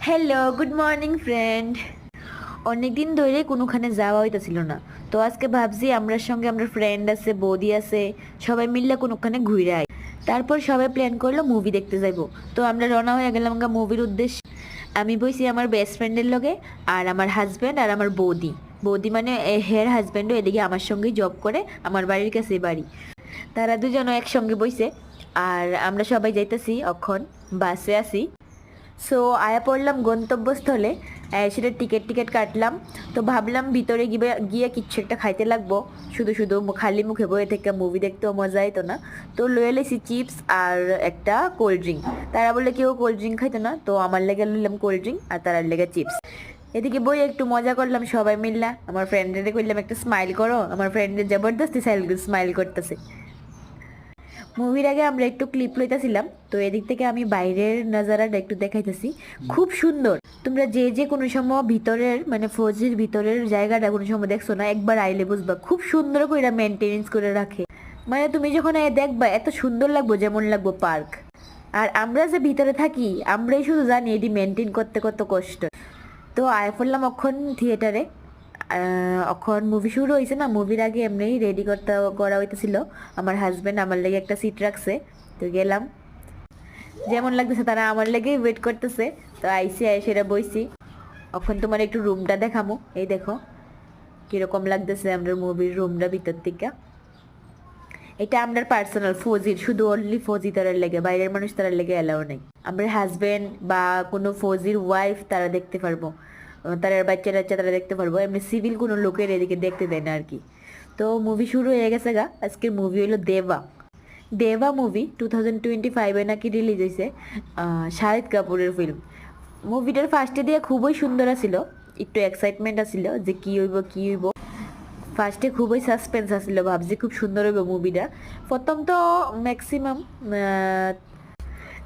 Hello, good morning friend. অনেকদিন ধরে কোনোখানে যাওয়া হইতেছিল না, তো আজকে ভাবছি আমরার সঙ্গে আমরা ফ্রেন্ড আছে, বৌদি আছে, সবাই মিললে কোনোখানে ঘুরে আই। তারপর সবাই প্ল্যান করলো মুভি দেখতে যাইবো। তো আমরা রওনা হয়ে গেলাম মুভির উদ্দেশ্যে। আমি বইছি আমার বেস্ট ফ্রেন্ডের লগে, আর আমার হাজব্যান্ড আর আমার বৌদি। বৌদি মানে হের হাজব্যান্ডও এদিকে আমার সঙ্গেই জব করে, আমার বাড়ির কাছে বাড়ি। তারা দুজনও একসঙ্গে বইছে। আর আমরা সবাই যাইতেছি, অখন বাসে আছি। সো আয়া পড়লাম গন্তব্যস্থলে। সেটা টিকিট টিকিট কাটলাম। তো ভাবলাম ভিতরে গিয়ে গিয়ে কিচ্ছু একটা খাইতে লাগবো। শুধু শুধু খালি মুখে বয়ে থেকে মুভি দেখতেও মজা হইতো না। তো লয়ে লেছি চিপস আর একটা কোল্ড ড্রিঙ্ক। তারা বললে কেউ কোল্ড ড্রিঙ্ক খাইতো না, তো আমার লেগে নিলাম কোল্ড ড্রিঙ্ক আর তারার লেগে চিপস। এদিকে বই একটু মজা করলাম সবাই মিললা। আমার ফ্রেন্ডের করলাম একটা স্মাইল করো, আমার ফ্রেন্ডের জবরদস্তি স্মাইল করতেছে। মুভির আগে আমরা একটু ক্লিপ লইতেছিলাম, তো এদিক থেকে আমি বাইরের নাজারাটা একটু দেখাইতেছি। খুব সুন্দর। তোমরা যে যে কোনো সময় ভিতরের মানে ফৌজির ভিতরের জায়গাটা কোনো সময় দেখছো না, একবার আইলে বুঝবা খুব সুন্দর করে মেনটেনেন্স করে রাখে। মানে তুমি যখন দেখবা এত সুন্দর লাগবো, যেমন লাগবো পার্ক। আর আমরা যে ভিতরে থাকি আমরাই শুধু জানি এটি মেনটেন করতে কত কষ্ট। তো আয় পড়লাম অখন থিয়েটারে। এখন মুভি শুরু হয়েছে না, মুভির আগে এমনি রেডি করা হইতেছিল। আমার হাজব্যান্ড আমার লেগে একটা সিট রাখছে, তো গেলাম। যেমন লাগতেছে তারা আমার লেগেই ওয়েট করতেছে। তো আইসি সেটা বইছি। এখন তোমার একটু রুমটা দেখামো, এই দেখো কিরকম লাগতেছে আমরা মুভির রুমটা ভিতর থেকে। এটা আমরা পার্সোনাল ফৌজির, শুধু অনলি ফৌজি তারার লেগে, বাইরের মানুষ তারার লেগে এলাও নেই। আমরা হাজবেন্ড বা কোনো ফৌজির ওয়াইফ তারা দেখতে পারবো, তার বাচ্চা টাচ্চা তারা দেখতে পারবো, এমনি সিভিল কোনো লোকের এদিকে দেখতে দেয় না আর কি। তো মুভি শুরু হয়ে গেছে গা। আজকের মুভি হলো দেবা। দেবা মুভি 2025-এ নাকি রিলিজ হয়েছে। শাহিদ কাপুরের ফিল্ম। মুভিটার ফার্স্টে দিয়ে খুবই সুন্দর আছিল, একটু এক্সাইটমেন্ট আছিল যে কি হইব কি হইব। ফার্স্টে খুবই সাসপেন্স আসছিল, ভাবছি খুব সুন্দর হবে মুভিটা। প্রথম তো ম্যাক্সিমাম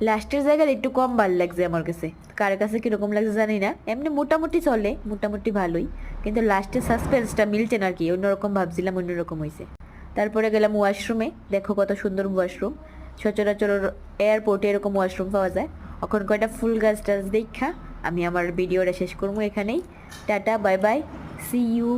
লাস্টের জায়গায় একটু কম ভালো লাগছে আমার কাছে। কার কাছে কীরকম লাগছে জানি না, এমনি মোটামুটি চলে, মোটামুটি ভালোই। কিন্তু লাস্টের সাসপেন্সটা মিলছে না আর কি, অন্যরকম ভাবছিলাম, অন্যরকম হয়েছে। তারপরে গেলাম ওয়াশরুমে, দেখো কত সুন্দর ওয়াশরুম। সচরাচর এয়ারপোর্টে এরকম ওয়াশরুম পাওয়া যায়। এখন কয়টা ফুল গাছ টাছ দেখা আমি আমার ভিডিওটা শেষ করবো এখানেই। টাটা, বাই বাই, সি ইউ।